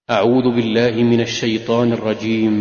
أعوذ بالله من الشيطان الرجيم.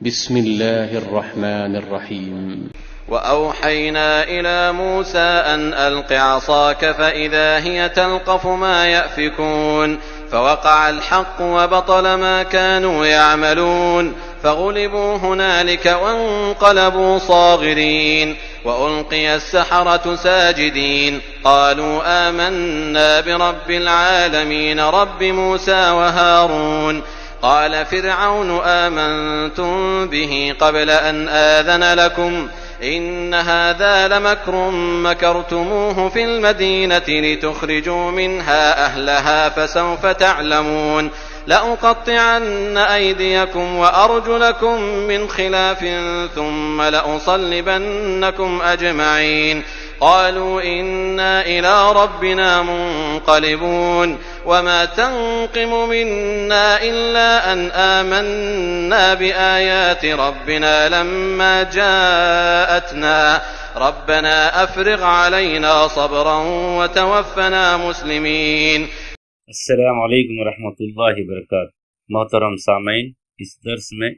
بسم الله الرحمن الرحيم. وأوحينا إلى موسى أن ألق عصاك فإذا هي تلقف ما يأفكون فوقع الحق وبطل ما كانوا يعملون فغلبوا هنالك وانقلبوا صاغرين وألقي السحرة ساجدين قالوا آمنا برب العالمين رب موسى وهارون قال فرعون آمنتم به قبل أن آذن لكم إن هذا لمكر مكرتموه في المدينة لتخرجوا منها أهلها فسوف تعلمون لأقطعن أيديكم وأرجلكم من خلاف ثم لأصلبنكم أجمعين قالوا إنا إلى ربنا منقلبون وما تنقم منا إلا أن آمنا بآيات ربنا لما جاءتنا ربنا أفرغ علينا صبرا وتوفنا مسلمين. السلام علیکم ورحمۃ اللہ وبرکاتہ. محترم سامعین، اس درس میں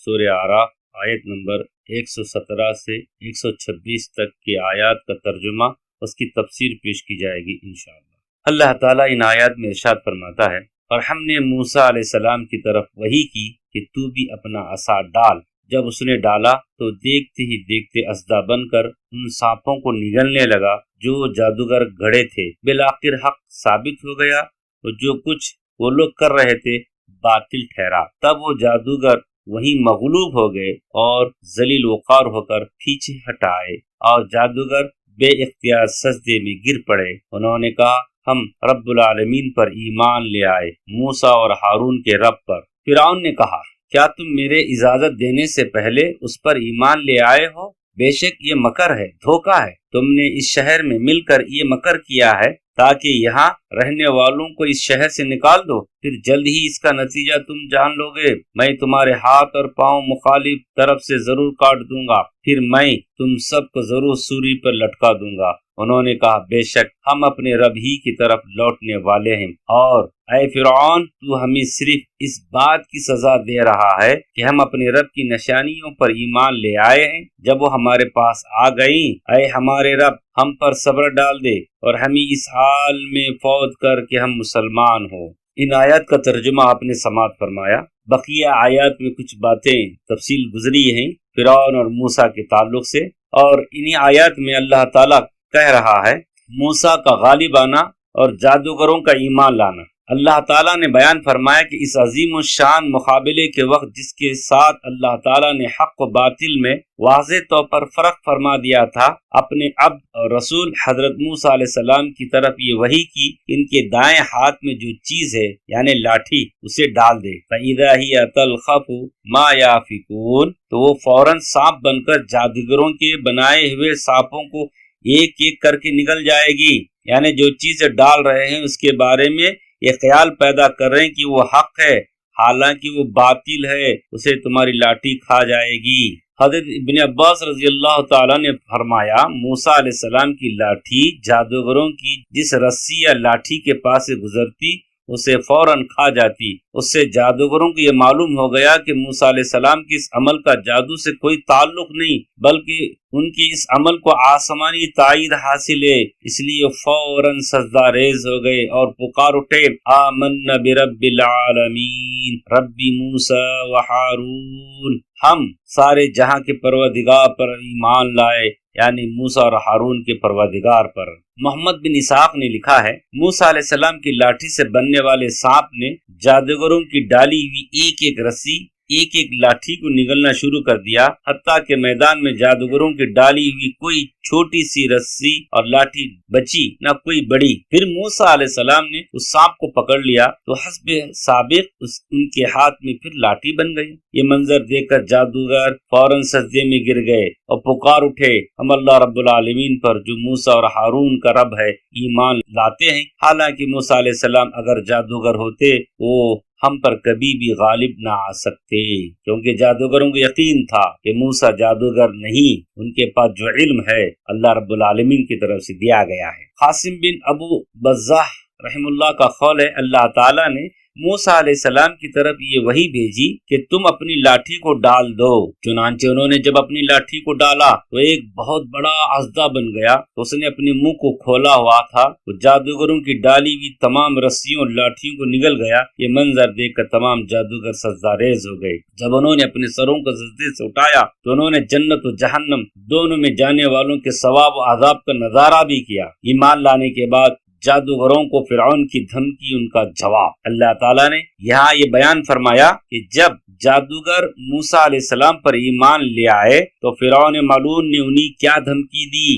سورہ اعراف آیت نمبر 117 سے 126 تک کی آیات کا ترجمہ، اس کی تفسیر پیش کی جائے گی انشاءاللہ. اللہ تعالیٰ ان آیات میں ارشاد فرماتا ہے، اور ہم نے موسیٰ علیہ السلام کی طرف وحی کی کہ تو بھی اپنا عصا ڈال. جب اس نے ڈالا تو دیکھتے ہی دیکھتے اسدہ بن کر ان سانپوں کو نگلنے لگا جو جادوگر گھڑے تھے. بالآخر حق ثابت ہو گیا اور جو کچھ وہ لوگ کر رہے تھے باطل ٹھہرا. تب وہ جادوگر وہیں مغلوب ہو گئے اور ذلیل وقار ہو کر پیچھے ہٹائے اور جادوگر بے اختیار سجدے میں گر پڑے. انہوں نے کہا ہم رب العالمین پر ایمان لے آئے، موسیٰ اور ہارون کے رب پر. فرعون نے کہا کیا تم میرے اجازت دینے سے پہلے اس پر ایمان لے آئے ہو؟ بے شک یہ مکر ہے، دھوکہ ہے. تم نے اس شہر میں مل کر یہ مکر کیا ہے تاکہ یہاں رہنے والوں کو اس شہر سے نکال دو، پھر جلد ہی اس کا نتیجہ تم جان لو گے. میں تمہارے ہاتھ اور پاؤں مخالف طرف سے ضرور کاٹ دوں گا، پھر میں تم سب کو ضرور سوری پر لٹکا دوں گا. انہوں نے کہا بے شک ہم اپنے رب ہی کی طرف لوٹنے والے ہیں، اور اے فرعون تو ہمیں صرف اس بات کی سزا دے رہا ہے کہ ہم اپنے رب کی نشانیوں پر ایمان لے آئے ہیں. جب وہ ہمارے پاس آ گئیں، اے ہمارے رب ہم پر صبر ڈال دے اور ہمیں اس حال میں فوت کر کے ہم مسلمان ہوں. ان آیات کا ترجمہ آپ نے سماعت فرمایا. بقیہ آیات میں کچھ باتیں تفصیل گزری ہیں فرعون اور موسیٰ کے تعلق سے، اور انہی آیات میں اللہ تعالیٰ کہہ رہا ہے موسیٰ کا غالب آنا اور جادوگروں کا ایمان لانا. اللہ تعالیٰ نے بیان فرمایا کہ اس عظیم الشان مقابلے کے وقت جس کے ساتھ اللہ تعالیٰ نے حق و باطل میں واضح طور پر فرق فرما دیا تھا، اپنے عبد اور رسول حضرت موسیٰ علیہ السلام کی طرف یہ وحی کی ان کے دائیں ہاتھ میں جو چیز ہے یعنی لاٹھی اسے ڈال دے. فَإِذَا هِيَ تَلْقَفُ مَا يَأْفِكُونَ، تو وہ فوراً سانپ بن کر جادوگروں کے بنائے ہوئے سانپوں کو ایک ایک کر کے نگل جائے گی. یعنی جو چیزیں ڈال رہے ہیں اس کے بارے میں یہ خیال پیدا کر رہے ہیں کہ وہ حق ہے، حالانکہ وہ باطل ہے، اسے تمہاری لاٹھی کھا جائے گی. حضرت ابن عباس رضی اللہ تعالیٰ نے فرمایا موسیٰ علیہ السلام کی لاٹھی جادوگروں کی جس رسی یا لاٹھی کے پاس سے گزرتی اسے فوراً کھا جاتی. اس سے جادوگروں کو یہ معلوم ہو گیا کہ موسیٰ علیہ السلام کی اس عمل کا جادو سے کوئی تعلق نہیں، بلکہ ان کی اس عمل کو آسمانی تائید حاصل ہے. اس لیے فوراً سجدہ ریز ہو گئے اور پکار اٹھے آمنا برب العالمین رب موسیٰ و ہارون، ہم سارے جہاں کے پروردگار پر ایمان لائے، یعنی موسیٰ اور ہارون کے پروردگار پر. محمد بن اسحاق نے لکھا ہے موسیٰ علیہ السلام کی لاٹھی سے بننے والے سانپ نے جادوگروں کی ڈالی ہوئی ایک ایک رسی ایک ایک لاٹھی کو نگلنا شروع کر دیا، حتیٰ کہ میدان میں جادوگروں کی ڈالی ہوئی کوئی چھوٹی سی رسی اور لاٹھی بچی نہ کوئی بڑی. پھر موسیٰ علیہ السلام نے اس سانپ کو پکڑ لیا تو حسب سابق ان کے ہاتھ میں پھر لاٹھی بن گئی. یہ منظر دیکھ کر جادوگر فوراً سجدے میں گر گئے اور پکار اٹھے ہم اللہ رب العالمین پر جو موسیٰ اور ہارون کا رب ہے ایمان لاتے ہیں. حالانکہ موسیٰ علیہ السلام اگر جادوگر ہوتے وہ ہم پر کبھی بھی غالب نہ آ سکتے، کیونکہ جادوگروں کو یقین تھا کہ موسیٰ جادوگر نہیں، ان کے پاس جو علم ہے اللہ رب العالمین کی طرف سے دیا گیا ہے. قاسم بن ابو بزاح رحم اللہ کا قول ہے اللہ تعالیٰ نے موسیٰ علیہ السلام کی طرف یہ وحی بھیجی کہ تم اپنی لاٹھی کو ڈال دو۔ چنانچہ انہوں نے جب اپنی لاٹھی کو ڈالا تو ایک بہت بڑا اژدھا بن گیا، اس نے اپنے منہ کو کھولا ہوا تھا، وہ جادوگروں کی ڈالی ہوئی تمام رسیوں اور لاٹھیوں کو نگل گیا۔ یہ منظر دیکھ کر تمام جادوگر سجدہ ریز ہو گئے۔ جب انہوں نے اپنے سروں کو سجدے سے اٹھایا تو انہوں نے جنت و جہنم دونوں میں جانے والوں کے ثواب و عذاب کا نظارہ بھی کیا۔ ایمان لانے کے بعد جادوگروں کو فرعون کی دھمکی ان کا جواب۔ اللہ تعالیٰ نے یہاں یہ بیان فرمایا کہ جب جادوگر موسیٰ علیہ السلام پر ایمان لے آئے تو فرعون ملعون نے انہیں کیا دھمکی دی،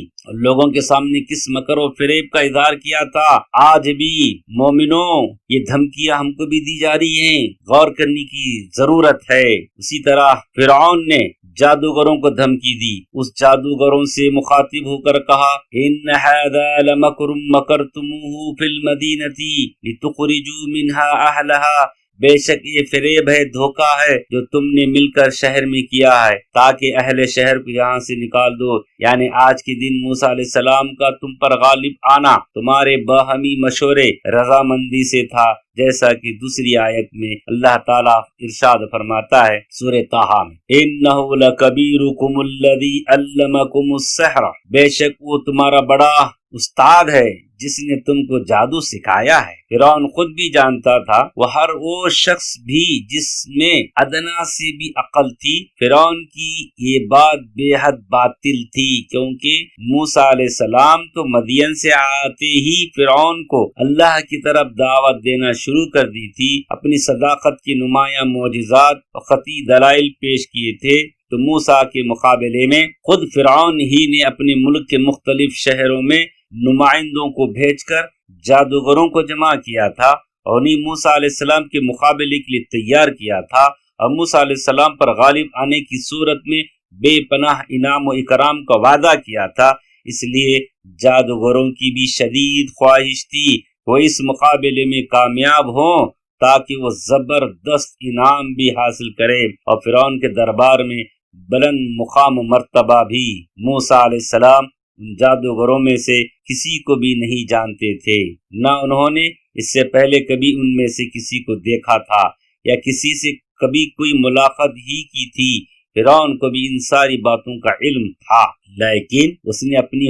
لوگوں کے سامنے کس مکر و فریب کا اظہار کیا تھا۔ آج بھی مومنوں یہ دھمکیاں ہم کو بھی دی جا رہی ہیں، غور کرنے کی ضرورت ہے۔ اسی طرح فرعون نے جادوگروں کو دھمکی دی، اس جادوگروں سے مخاطب ہو کر کہا ان ھذا لمکر مکرتموہ فی المدینۃ لتخرجوا منها اہلھا، بے شک یہ فریب ہے، دھوکہ ہے جو تم نے مل کر شہر میں کیا ہے تاکہ اہل شہر کو یہاں سے نکال دو۔ یعنی آج کے دن موسیٰ علیہ السلام کا تم پر غالب آنا تمہارے باہمی مشورے رضامندی سے تھا، جیسا کہ دوسری آیت میں اللہ تعالیٰ ارشاد فرماتا ہے سورہ طٰہٰ میں انہ لکبیرکم الذی علمکم السحر، بے شک وہ تمہارا بڑا استاد ہے جس نے تم کو جادو سکھایا ہے۔ فرعون خود بھی جانتا تھا، وہ ہر وہ شخص بھی جس میں ادنا سے بھی عقل تھی، فرعون کی یہ بات بے حد باطل تھی، کیونکہ موسیٰ علیہ السلام تو مدین سے آتے ہی فرعون کو اللہ کی طرف دعوت دینا شروع کر دی تھی، اپنی صداقت کی نمایاں معجزات اور قطعی دلائل پیش کیے تھے۔ تو موسیٰ کے مقابلے میں خود فرعون ہی نے اپنے ملک کے مختلف شہروں میں نمائندوں کو بھیج کر جادوگروں کو جمع کیا تھا اور انہیں موسیٰ علیہ السلام کے مقابلے کے لیے تیار کیا تھا، اور موسیٰ علیہ السلام پر غالب آنے کی صورت میں بے پناہ انعام و اکرام کا وعدہ کیا تھا۔ اس لیے جادوگروں کی بھی شدید خواہش تھی وہ اس مقابلے میں کامیاب ہوں تاکہ وہ زبردست انعام بھی حاصل کرے، اور فرعون کے دربار میں بلند مقام و مرتبہ بھی۔ موسیٰ علیہ السلام ان جادوگروں میں سے کسی کو بھی نہیں جانتے تھے، نہ انہوں نے اس سے پہلے کبھی ان میں سے کسی کو دیکھا تھا یا کسی سے کبھی کوئی ملاقات ہی کی تھی۔ فرعون کو بھی ان ساری باتوں کا علم تھا، لیکن اس نے اپنی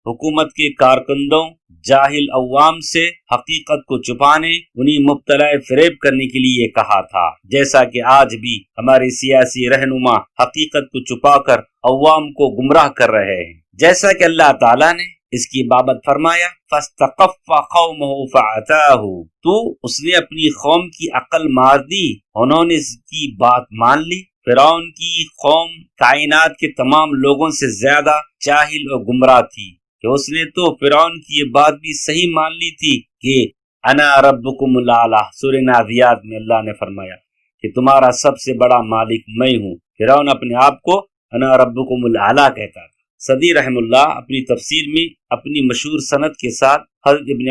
حکومت کے کارکندوں جاہل عوام سے حقیقت کو چھپانے، انہیں مبتلا فریب کرنے کے لیے کہا تھا، جیسا کہ آج بھی ہمارے سیاسی رہنما حقیقت کو چھپا کر عوام کو گمراہ کر رہے ہیں۔ جیسا کہ اللہ تعالیٰ نے اس کی بابت فرمایا فَاسْتَخَفَّ قَوْمَهُ فَعَتَاهُ، تو اس نے اپنی قوم کی عقل مار دی، انہوں نے اس کی بات مان لی۔ فرعون کی قوم کائنات کے تمام لوگوں سے زیادہ جاہل اور گمراہ تھی کہ اس نے تو فرعون کی یہ بات بھی صحیح مان لی تھی کہ انا ربکم الاعلی۔ سورہ نازعات میں اللہ نے فرمایا کہ تمہارا سب سے بڑا مالک میں ہوں۔ فرعون اپنے آپ کو انا ربکم الاعلی کہتا تھا۔ صدی رحم اللہ اپنی تفسیر میں اپنی مشہور سند کے ساتھ حضرت ابن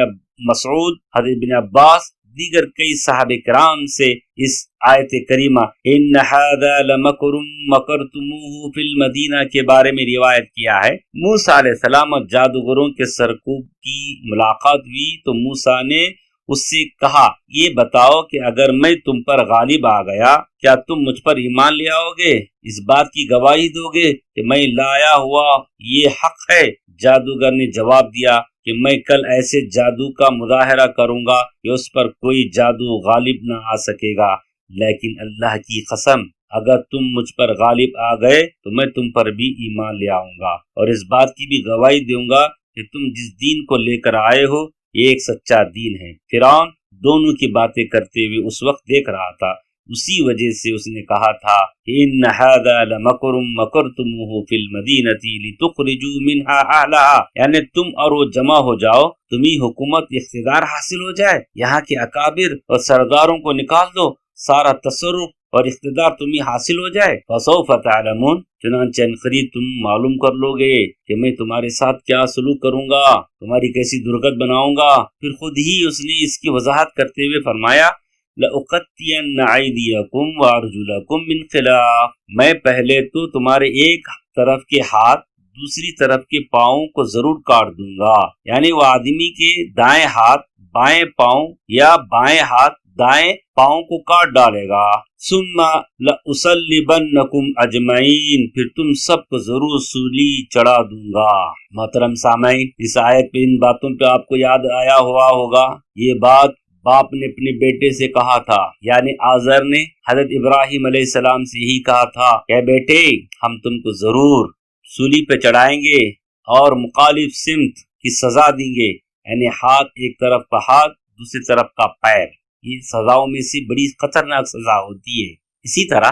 مسعود، حضرت ابن عباس، دیگر کئی صحابہ کرام سے اس آیت کریمہ ان ھذا لمکر مکرتموہ فی المدینہ کے بارے میں روایت کیا ہے۔ موسیٰ علیہ السلام اور جادوگروں کے سرکوب کی ملاقات ہوئی تو موسیٰ نے اس سے کہا یہ بتاؤ کہ اگر میں تم پر غالب آ گیا کیا تم مجھ پر ایمان لے آؤ گے، اس بات کی گواہی دو گے کہ میں لایا ہوا یہ حق ہے؟ جادوگر نے جواب دیا کہ میں کل ایسے جادو کا مظاہرہ کروں گا کہ اس پر کوئی جادو غالب نہ آ سکے گا، لیکن اللہ کی قسم اگر تم مجھ پر غالب آ گئے تو میں تم پر بھی ایمان لے آؤں گا اور اس بات کی بھی گواہی دوں گا کہ تم جس دین کو لے کر آئے ہو یہ ایک سچا دین ہے۔ فرعون دونوں کی باتیں کرتے ہوئے اس وقت دیکھ رہا تھا، اسی وجہ سے اس نے کہا تھا ان ھذا لمکر مکرتموہ فی المدینۃ لتخرجوا منها اہلھا، یعنی تم اور وہ جمع ہو جاؤ، تمہیں حکومت اقتدار حاصل ہو جائے، یہاں کے اکابر اور سرداروں کو نکال دو، سارا تصرف اور اقتدار تمہیں حاصل ہو جائے۔ فسوف تعلمون، چنانچہ عنقریب تم معلوم کر لو گے کہ میں تمہارے ساتھ کیا سلوک کروں گا، تمہاری کیسی درگت بناؤں گا۔ پھر خود ہی اس نے اس کی وضاحت کرتے ہوئے فرمایا لَأُقَطِّعَنَّ أَيْدِيَكُمْ وَأَرْجُلَكُمْ مِنْ خِلَافٍ، میں پہلے تو تمہارے ایک طرف کے ہاتھ دوسری طرف کے پاؤں کو ضرور کاٹ دوں گا، یعنی وہ آدمی کے دائیں ہاتھ بائیں پاؤں یا بائیں ہاتھ دائیں پاؤں کو کاٹ ڈالے گا۔ ثم لأصلبنکم اجمعین، پھر تم سب کو ضرور سولی چڑھا دوں گا۔ محترم سامعین، اس آیت پہ ان باتوں پہ آپ کو یاد آیا ہوا ہوگا۔ یہ بات باپ نے اپنے بیٹے سے کہا تھا، یعنی آزر نے حضرت ابراہیم علیہ السلام سے یہی کہا تھا کہ بیٹے ہم تم کو ضرور سولی پہ چڑھائیں گے اور مخالف سمت کی سزا دیں گے، یعنی ہاتھ ایک طرف کا ہاتھ دوسری طرف کا پیر، یہ سزاؤں میں سے بڑی خطرناک سزا ہوتی ہے۔ اسی طرح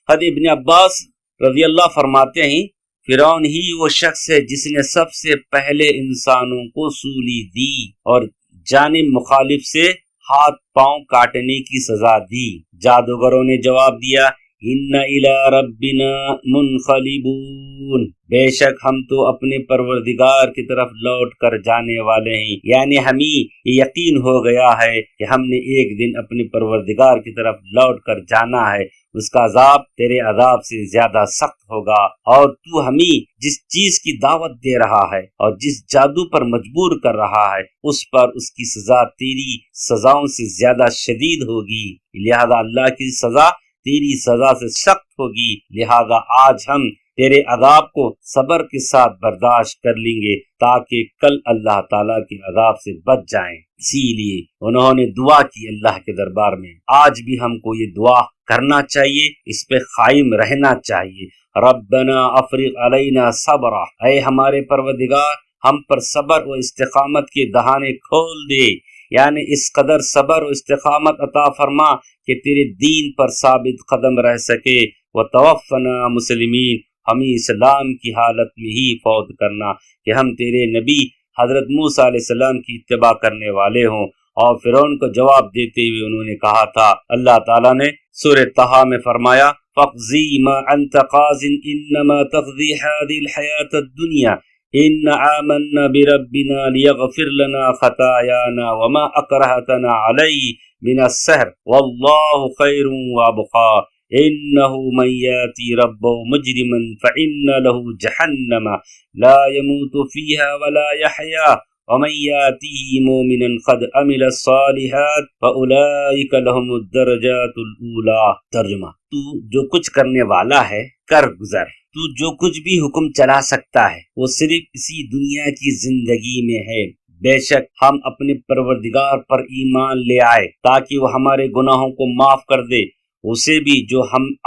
حضرت ابن عباس رضی اللہ فرماتے ہیں فرعون ہی وہ شخص ہے جس نے سب سے پہلے انسانوں کو سولی دی اور جانب مخالف سے ہاتھ پاؤں کاٹنے کی سزا دی۔ جادوگروں نے جواب دیا ان الی ربنا منقلبون، بے شک ہم تو اپنے پروردگار کی طرف لوٹ کر جانے والے ہیں، یعنی ہمیں یہ یقین ہو گیا ہے کہ ہم نے ایک دن اپنے پروردگار کی طرف لوٹ کر جانا ہے، اس کا عذاب تیرے عذاب سے زیادہ سخت ہوگا، اور تو ہمیں جس چیز کی دعوت دے رہا ہے اور جس جادو پر مجبور کر رہا ہے اس پر اس کی سزا تیری سزاؤں سے زیادہ شدید ہوگی، لہذا اللہ کی سزا تیری سزا سے سخت ہوگی، لہذا آج ہم تیرے عذاب کو صبر کے ساتھ برداشت کر لیں گے تاکہ کل اللہ تعالیٰ کے عذاب سے بچ جائیں۔ اسی لیے انہوں نے دعا کی اللہ کے دربار میں۔ آج بھی ہم کو یہ دعا کرنا چاہیے، اس پہ قائم رہنا چاہیے۔ ربنا افرغ علینا صبرا، اے ہمارے پروردگار ہم پر صبر و استقامت کے دہانے کھول دے، یعنی اس قدر صبر و استقامت عطا فرما کہ تیرے دین پر ثابت قدم رہ سکے۔ وتوفنا مسلمین، ہمیں اسلام کی حالت میں ہی فوت کرنا کہ ہم تیرے نبی حضرت موسیٰ علیہ السلام کی اتباع کرنے والے ہوں۔ اور فرعون کو جواب دیتے ہوئے انہوں نے کہا تھا، اللہ تعالیٰ نے سورہ طٰہٰ میں فرمایا فَاقْضِي مَا أَنْتَ قَاضٍ إِنَّمَا تَقْضِي هَٰذِهِ الْحَيَاةَ الدُّنْيَا إِنَّ آمَنَّا بِرَبِّنَا لِيَغْفِرْ لَنَا خَطَايَانَا وَمَا أَكْرَهْتَنَا عَلَيْهِ مِنَ السِّحْرِ وَاللَّهُ خَيْرٌ وَأَبْقَىٰ إِنَّهُ مَن يَأْتِ رَبَّهُ مُجْرِمًا فَإِنَّ لَهُ جَهَنَّمَ لَا يَمُوتُ فِيهَا وَلَا يَحْيَىٰ وَمَن يَأْتِهِ مُؤْمِنًا قَدْ عَمِلَ الصَّالِحَاتِ فَأُولَٰئِكَ لَهُمُ الدَّرَجَاتُ الْأُولَىٰ۔ ترجمہ، تو جو کچھ کرنے والا ہے کر گزر، تو جو کچھ بھی حکم چلا سکتا ہے وہ صرف اسی دنیا کی زندگی میں ہے۔ بے شک ہم اپنے پروردگار پر ایمان لے آئے تاکہ وہ ہمارے گناہوں کو معاف کر دے، اسے بھی جو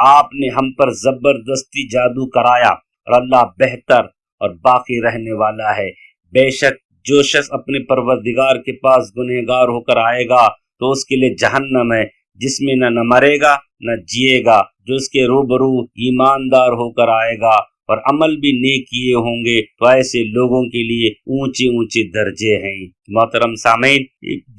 آپ نے ہم پر زبردستی جادو کرایا، اور اللہ بہتر اور باقی رہنے والا ہے۔ بے شک جو شخص اپنے پروردگار کے پاس گنہگار ہو کر آئے گا تو اس کے لیے جہنم ہے جس میں نہ مرے گا نہ جیے گا۔ جو اس کے روبرو ایماندار ہو کر آئے گا اور عمل بھی نیک کیے ہوں گے تو ایسے لوگوں کے لیے اونچے اونچے درجے ہیں۔ محترم سامعین،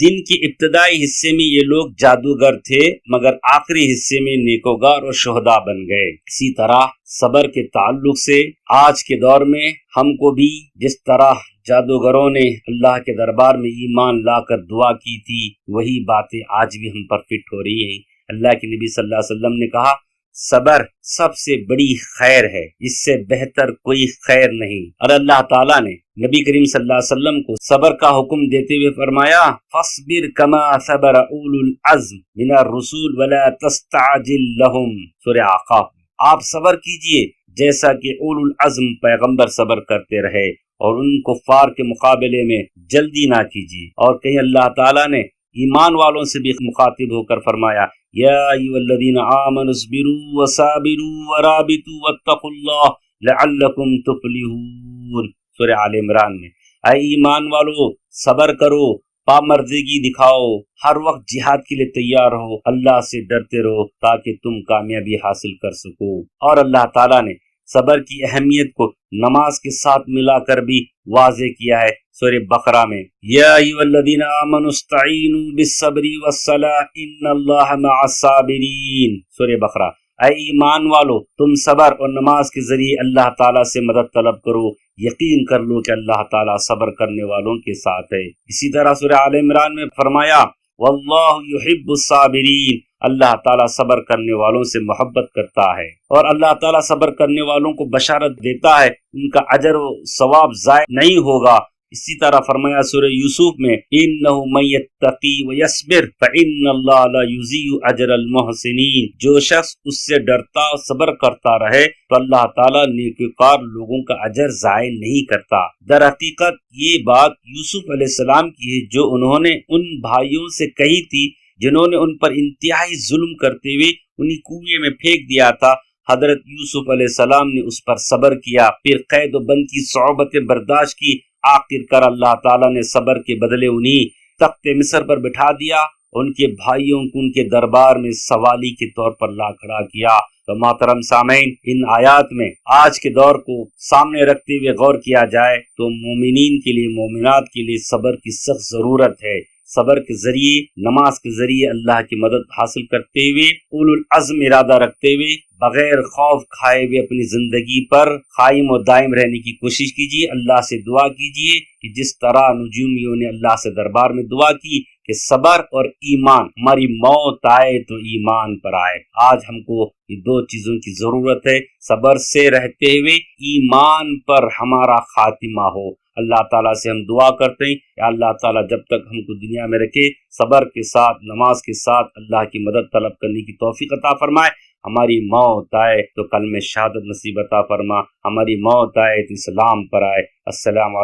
دن کے ابتدائی حصے میں یہ لوگ جادوگر تھے مگر آخری حصے میں نیکوگار اور شہداء بن گئے۔ اسی طرح صبر کے تعلق سے آج کے دور میں ہم کو بھی جس طرح جادوگروں نے اللہ کے دربار میں ایمان لا کر دعا کی تھی وہی باتیں آج بھی ہم پر فٹ ہو رہی ہیں۔ اللہ کے نبی صلی اللہ علیہ وسلم نے کہا صبر سب سے بڑی خیر ہے، اس سے بہتر کوئی خیر نہیں۔ اور اللہ تعالیٰ نے نبی کریم صلی اللہ علیہ وسلم کو صبر کا حکم دیتے ہوئے فرمایا فاصبر کما صبر اولو العزم من الرسول ولا تستعجل لهم، سورہ اعقاف۔ آپ صبر کیجئے جیسا کہ اولو العزم پیغمبر صبر کرتے رہے اور ان کفار کے مقابلے میں جلدی نہ کیجیے۔ اور کہیں اللہ تعالیٰ نے ایمان والوں سے بھی مخاطب ہو کر فرمایا یا ایھا الذین آمنوا اصبروا وصابروا ورابطوا واتقوا اللہ لعلکم تفلحون، سورہ آل عمران میں۔ اے ایمان والو صبر کرو، پامردگی دکھاؤ، ہر وقت جہاد کے لیے تیار ہو، اللہ سے ڈرتے رہو تاکہ تم کامیابی حاصل کر سکو۔ اور اللہ تعالیٰ نے صبر کی اہمیت کو نماز کے ساتھ ملا کر بھی واضح کیا ہے سورہ بقرہ میں یا ایھا الذین آمنوا استعینوا بالصبر والصلاۃ ان اللہ مع الصابرین، سورہ بقرہ۔ اے ایمان والو تم صبر اور نماز کے ذریعے اللہ تعالیٰ سے مدد طلب کرو، یقین کر لو کہ اللہ تعالیٰ صبر کرنے والوں کے ساتھ ہے۔ اسی طرح سورہ آل عمران میں فرمایا واللہ یحب الصابرین، اللہ تعالیٰ صبر کرنے والوں سے محبت کرتا ہے، اور اللہ تعالیٰ صبر کرنے والوں کو بشارت دیتا ہے ان کا اجر و ثواب ضائع نہیں ہوگا۔ اسی طرح فرمایا سورہ یوسف میں انہ من یتقی ویصبر فان اللہ لا یضیع اجر المحسنین، جو شخص اس سے ڈرتا اور صبر کرتا رہے تو اللہ تعالیٰ نیکوکار لوگوں کا اجر ضائع نہیں کرتا۔ در حقیقت یہ بات یوسف علیہ السلام کی ہے جو انہوں نے ان بھائیوں سے کہی تھی جنہوں نے ان پر انتہائی ظلم کرتے ہوئے انہیں کنویں میں پھینک دیا تھا۔ حضرت یوسف علیہ السلام نے اس پر صبر کیا، پھر قید و بند کی صعوبتیں برداشت کی، آخر کر اللہ تعالیٰ نے صبر کے بدلے انہیں تخت مصر پر بٹھا دیا، ان کے بھائیوں کو ان کے دربار میں سوالی کے طور پر لا کھڑا کیا۔ تو محترم سامعین، ان آیات میں آج کے دور کو سامنے رکھتے ہوئے غور کیا جائے تو مومنین کے لیے، مومنات کے لیے صبر کی سخت ضرورت ہے۔ صبر کے ذریعے، نماز کے ذریعے اللہ کی مدد حاصل کرتے ہوئے، اولو العزم ارادہ رکھتے ہوئے، بغیر خوف کھائے ہوئے اپنی زندگی پر قائم و دائم رہنے کی کوشش کیجیے۔ اللہ سے دعا کیجیے کہ جس طرح نجومیوں نے اللہ سے دربار میں دعا کی کہ صبر اور ایمان، ہماری موت آئے تو ایمان پر آئے۔ آج ہم کو یہ دو چیزوں کی ضرورت ہے، صبر سے رہتے ہوئے ایمان پر ہمارا خاتمہ ہو۔ اللہ تعالیٰ سے ہم دعا کرتے ہیں کہ اللہ تعالیٰ جب تک ہم کو دنیا میں رکھے، صبر کے ساتھ، نماز کے ساتھ اللہ کی مدد طلب کرنے کی توفیق عطا فرمائے۔ ہماری موت آئے تو کلمہ شہادت نصیب عطا فرما، ہماری موت آئے تو اسلام پر آئے۔ السلام علیکم۔